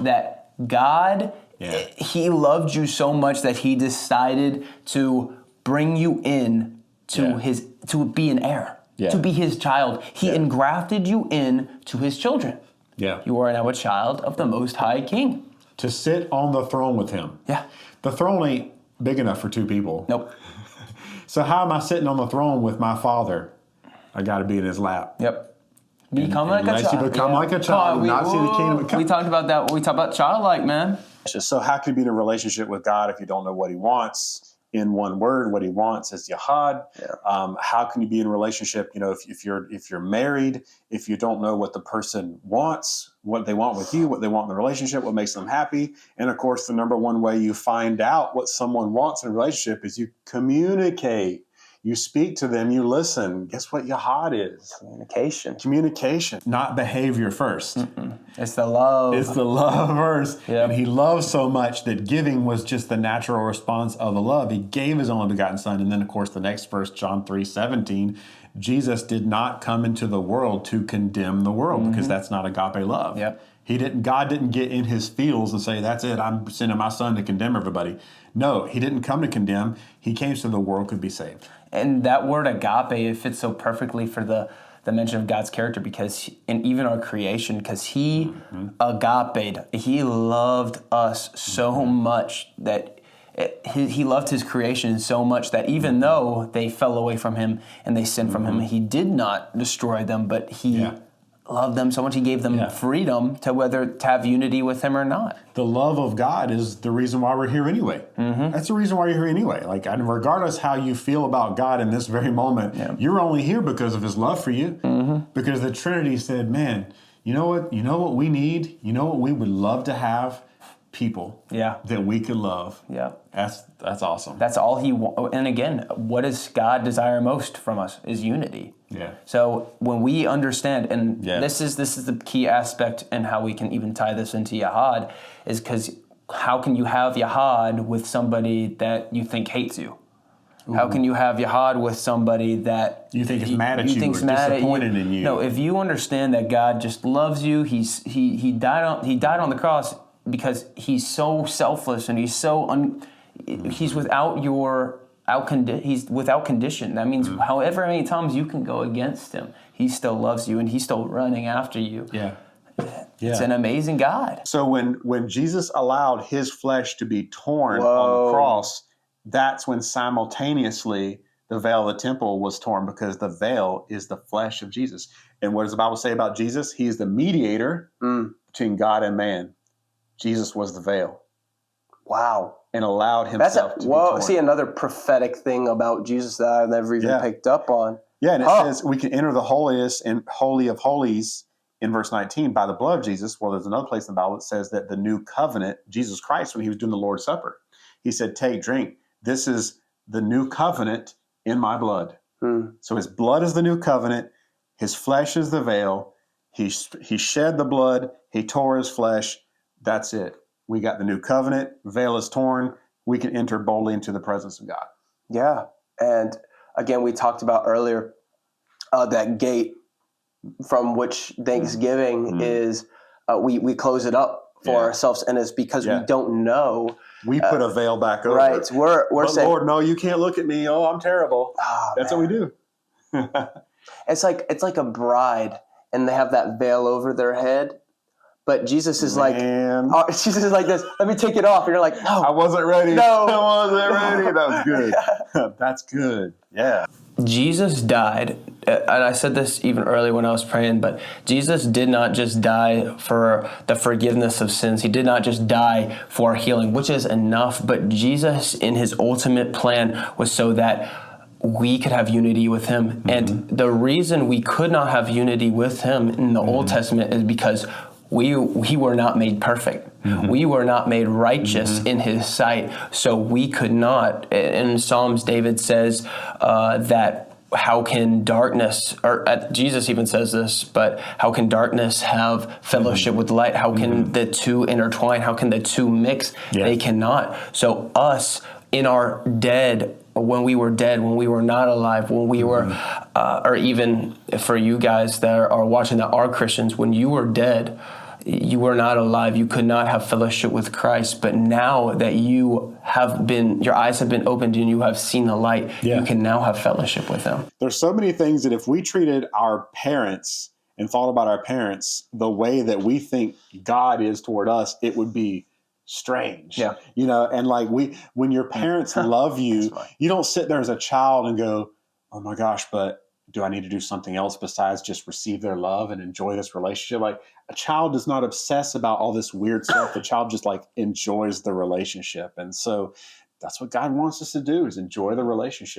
that God, he loved you so much that he decided to bring you in to to be an heir, to be his child. He engrafted you in to his children. Yeah. You are now a child of the Most High King. To sit on the throne with him. Yeah. The throne ain't big enough for two people. Nope. So how am I sitting on the throne with my Father? I got to be in his lap. Yep. Become like a child. Unless you become like a child, not see the kingdom come. We talked about that. We talked about childlike, man. So how can you be in a relationship with God if you don't know what he wants? In one word, what he wants is Yahad. How can you be in a relationship? If you're married, if you don't know what the person wants, what they want with you, what they want in the relationship, what makes them happy. And of course, the number one way you find out what someone wants in a relationship is you communicate. You speak to them, you listen. Guess what Yahad is? Communication. Not behavior first. It's the love. It's the love first. Yep. And he loved so much that giving was just the natural response of the love. He gave his only begotten son. And then, of course, the next verse, John 3:17, Jesus did not come into the world to condemn the world because that's not agape love. Yep. God didn't get in his feels and say, that's it, I'm sending my son to condemn everybody. No, he didn't come to condemn. He came so the world could be saved. And that word agape, it fits so perfectly for the mention of God's character and even our creation, because he agape, he loved us so much that he loved his creation so much that even though they fell away from him and they sinned from him, he did not destroy them, but he loved them so much he gave them freedom to whether to have unity with him or not. The love of God is the reason why we're here anyway. That's the reason why you're here anyway. Like, regardless how you feel about God in this very moment, you're only here because of his love for you. Because the Trinity said, man, you know what we need? You know what we would love to have? People that we could love. Yeah. That's awesome. That's all he wants. And again, what does God desire most from us is unity. Yeah. So when we understand, and this is the key aspect, and how we can even tie this into Yahad, is because how can you have Yahad with somebody that you think hates you? How can you have Yahad with somebody that you think is mad at you or disappointed in you? No, if you understand that God just loves you, he died on the cross because he's so selfless and he's so he's without he's without condition. That means however many times you can go against him, he still loves you and he's still running after you. Yeah. It's an amazing God. So when Jesus allowed his flesh to be torn on the cross, that's when simultaneously the veil of the temple was torn, because the veil is the flesh of Jesus. And what does the Bible say about Jesus? He is the mediator between God and man. Jesus was the veil. Wow. And allowed himself to be torn. See, another prophetic thing about Jesus that I've never even picked up on. Yeah, and it says we can enter the holiest and holy of holies in verse 19 by the blood of Jesus. Well, there's another place in the Bible that says that the new covenant, Jesus Christ, when he was doing the Lord's Supper, he said, take, drink. This is the new covenant in my blood. So his blood is the new covenant. His flesh is the veil. He shed the blood. He tore his flesh. That's it. We got the new covenant. Veil is torn. We can enter boldly into the presence of God. Yeah. And again, we talked about earlier that gate from which Thanksgiving is, we close it up for ourselves. And it's because we don't know. We put a veil back over. Right. We're saying, Lord, no, you can't look at me. Oh, I'm terrible. That's what we do. It's like a bride, and they have that veil over their head. But Jesus is Jesus is like this. Let me take it off. And you're like, no. I wasn't ready. No. I wasn't ready. That was good. That's good. Yeah. Jesus died, and I said this even earlier when I was praying, but Jesus did not just die for the forgiveness of sins. He did not just die for healing, which is enough, but Jesus in his ultimate plan was so that we could have unity with him. And the reason we could not have unity with him in the Old Testament is because we were not made perfect. We were not made righteous in his sight. So we could not. In Psalms, David says that how can darkness, or Jesus even says this, but how can darkness have fellowship with light? How can the two intertwine? How can the two mix? They cannot. So us in our when we were dead, when we were not alive, when we were, or even for you guys that are watching that are Christians, when you were dead, you were not alive. You could not have fellowship with Christ. But now that your eyes have been opened and you have seen the light, you can now have fellowship with Him. There's so many things that if we treated our parents and thought about our parents the way that we think God is toward us, it would be strange. Yeah. You know, and like when your parents love you, you don't sit there as a child and go, oh my gosh, but do I need to do something else besides just receive their love and enjoy this relationship? Like, a child does not obsess about all this weird stuff. The child just like enjoys the relationship. And so that's what God wants us to do, is enjoy the relationship.